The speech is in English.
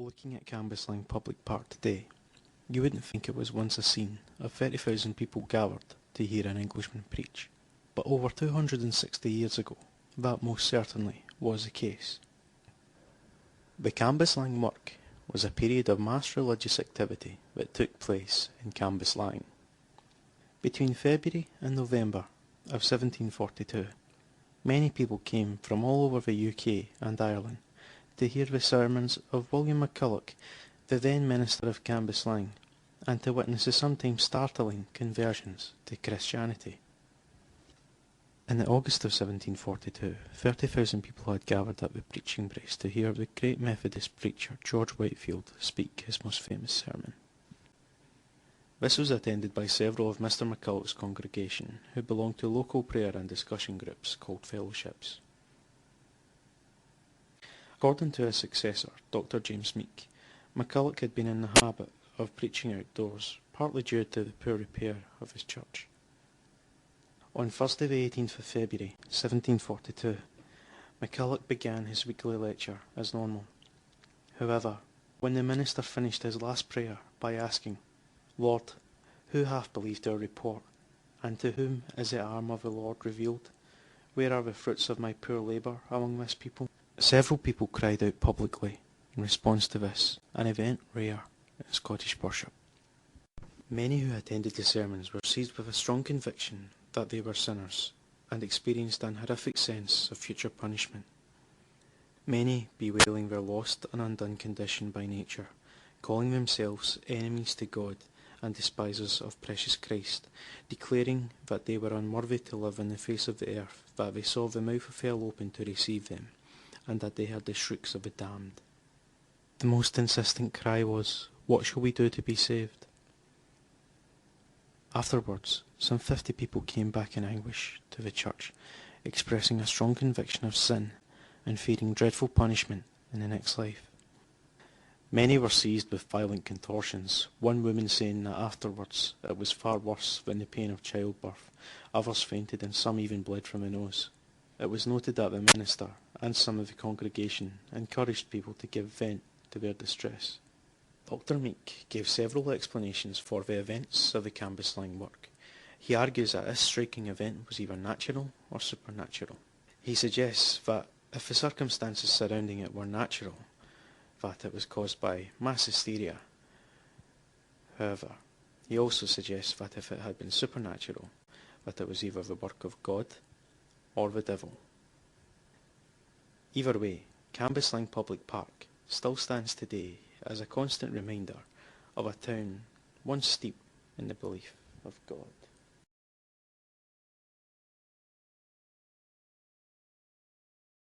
Looking at Cambuslang Public Park today, you wouldn't think it was once a scene of 30,000 people gathered to hear an Englishman preach. But over 260 years ago, that most certainly was the case. The Cambuslang work was a period of mass religious activity that took place in Cambuslang. Between February and November of 1742, many people came from all over the UK and Ireland to hear the sermons of William McCulloch, the then Minister of Cambuslang, and to witness the sometimes startling conversions to Christianity. In August of 1742, 30,000 people had gathered at the preaching brace to hear the great Methodist preacher George Whitefield speak his most famous sermon. This was attended by several of Mr. McCulloch's congregation, who belonged to local prayer and discussion groups called fellowships. According to his successor, Dr. James Meek, McCulloch had been in the habit of preaching outdoors, partly due to the poor repair of his church. On Thursday the 18th of February, 1742, McCulloch began his weekly lecture as normal. However, when the minister finished his last prayer by asking, "Lord, who hath believed our report, and to whom is the arm of the Lord revealed? Where are the fruits of my poor labour among this people?" Several people cried out publicly in response to this, an event rare in Scottish worship. Many who attended the sermons were seized with a strong conviction that they were sinners, and experienced an horrific sense of future punishment. Many bewailing their lost and undone condition by nature, calling themselves enemies to God and despisers of precious Christ, declaring that they were unworthy to live on the face of the earth, that they saw the mouth of hell open to receive them, and that they heard the shrieks of the damned. The most insistent cry was, "What shall we do to be saved?" Afterwards, some 50 people came back in anguish to the church, expressing a strong conviction of sin and fearing dreadful punishment in the next life. Many were seized with violent contortions, one woman saying that afterwards it was far worse than the pain of childbirth. Others fainted and some even bled from the nose. It was noted that the minister and some of the congregation encouraged people to give vent to their distress. Dr. Meek gave several explanations for the events of the Cambuslang work. He argues that this striking event was either natural or supernatural. He suggests that if the circumstances surrounding it were natural, that it was caused by mass hysteria. However, he also suggests that if it had been supernatural, that it was either the work of God or the devil. Either way, Cambuslang Public Park still stands today as a constant reminder of a town once steeped in the belief of God.